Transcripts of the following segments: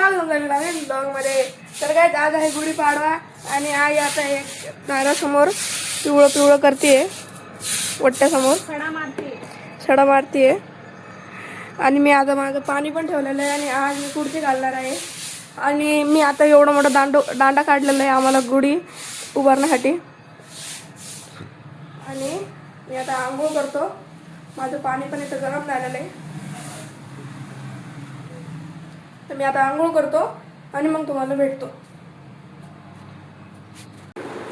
स्वागत तुमचं नवीन ब्लॉगमध्ये. तर काय आज आहे गुढीपाडवा आणि आई आता एक दारासमोर पिवळं पिवळं करते, वट्ट्यासमोर सडा मारते. आणि मी आता माझं पाणी पण ठेवलेलं आहे आणि आज मी कुर्ती घालणार आहे. आणि मी आता एवढा मोठा दांडा काढलेला आहे आम्हाला गुढी उभारण्यासाठी. आणि मी आता आंघोळ करतो. माझं पाणी पण इथं गरम झालेलं आहे, तर मी आता आंघोळ करतो आणि मग तुम्हाला भेटतो.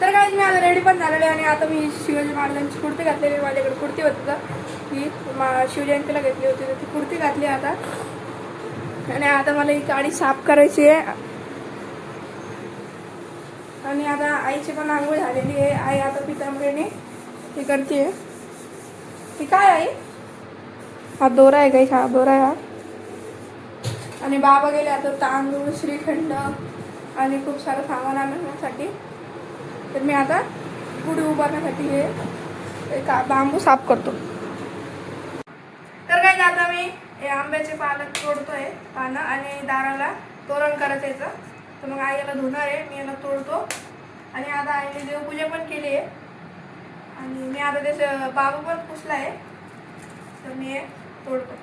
तर काय मी आता रेडी पण झालेले आणि आता मी शिवाजी महाराजांची कुर्ती घातलेली. माझ्याकडे कुर्ती होती तर ही शिवजयंतीला घेतली होती, तर ती कुर्ती घातली आता. आणि आता मला ही गाडी साफ करायची आहे. आणि आता आईची पण आंघोळ झालेली आहे. आई आता पितांबरीने हे करते. ती काय आहे? हा दोरा आहे काही, हा दोरा आहे हा. आणि बाबा गेले आता तांदूळ, श्रीखंड आणि खूप सारं सामान आणण्यासाठी. तर मी आता गुढी उभारण्यासाठी हे बांबू साफ करतो. तर काय आता मी हे आंब्याचे पालक तोडतोय पानं आणि दाराला तोरण करायचं याचं. तर मग आई याला धुणार आहे, मी याला तोडतो. आणि आता आईने देवपूजा पण केली आहे आणि मी आता त्याचं बाबू पण पुसला आहे, तर मी हे तोडतो.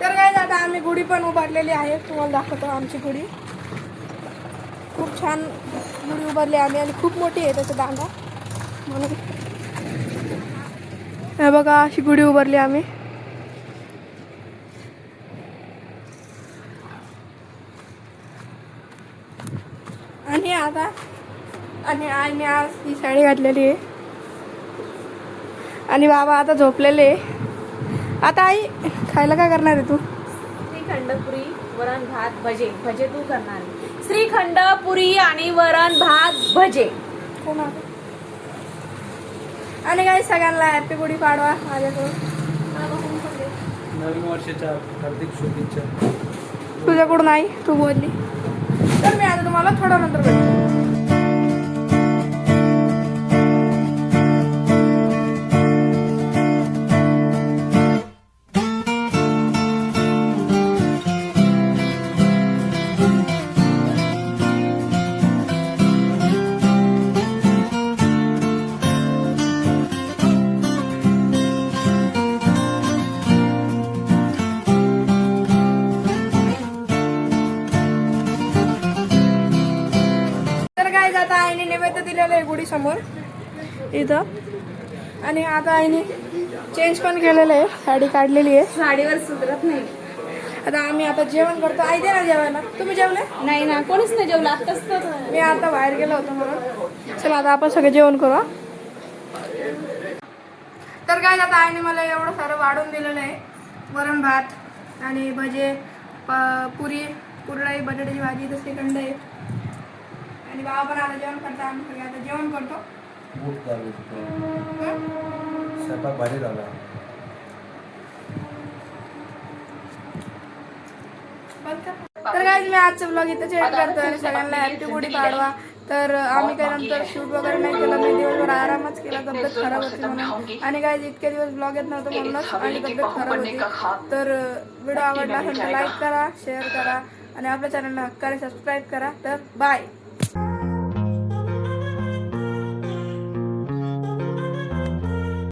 तर काय आता आम्ही गुढी पण उभारलेली आहे, तुम्हाला दाखवतो. आमची गुढी खूप छान गुढी उभारली आम्ही आणि खूप मोठी आहे त्याचा दांडा म्हणून. हे बघा अशी गुढी उभारली आम्ही. आणि आता आईने आज ही साडी घातलेली आहे आणि बाबा आता झोपलेले आहे. आता आई खायला काय करणार आहे तू? श्रीखंड पुरी वरण भात भजे. भजे तू करणार आहे. श्रीखंड पुरी आणि वरण भात भजे. कोण आता? आणि काही सगळ्यांना हॅपी गुढीपाडवा माझ्याकडून. नवीन वर्षाच्या हार्दिक शुभेच्छा. तुझ्याकडून आई तू बोलली, तर मी आता तुम्हाला थोड्या नंतर भेटतो. आता आईने नैवेद्य दिलेलं आहे गुढी समोर इथं. आणि आता आईने चेंज पण केलेलं आहे, साडी काढलेली आहे. साडीवर सुधरत नाही. आता आम्ही आता जेवण करतो. आई दे ना जेवायला. तुम्ही जेवले? नाही ना, कोणीच नाही जेवलं. आत्ताच तर मी आता बाहेर गेलो होतो म्हणून. चला आता आपण सगळे जेवण करू. तर काय आता आईने मला एवढं सारं वाढून दिलेलं आहे. वरण भात आणि भजे, पुरी, कुरडई, बटाट्याची भाजी, तर श्रीखंड आहे. आणि बाबा पण आता जेवण करता. आम्ही सगळे आता जेवण करतो. स्वयंपाक भारी झाला. तर काय मी आजचा ब्लॉग इथं एंड करतो आणि सगळ्यांना हॅपी गुढीपाडवा. तर आम्ही काही नंतर शूट वगैरे नाही केलं, मी दिवसभर आरामच केला, तब्येत खराब होती म्हणून. आणि काय इतके दिवस ब्लॉग येत नव्हतं म्हणूनच आणि तब्येत खराब होती. तर व्हिडिओ आवडला असेल तर लाईक करा, शेअर करा आणि आपल्या चॅनलला हक्काने सबस्क्राईब करा. तर बाय.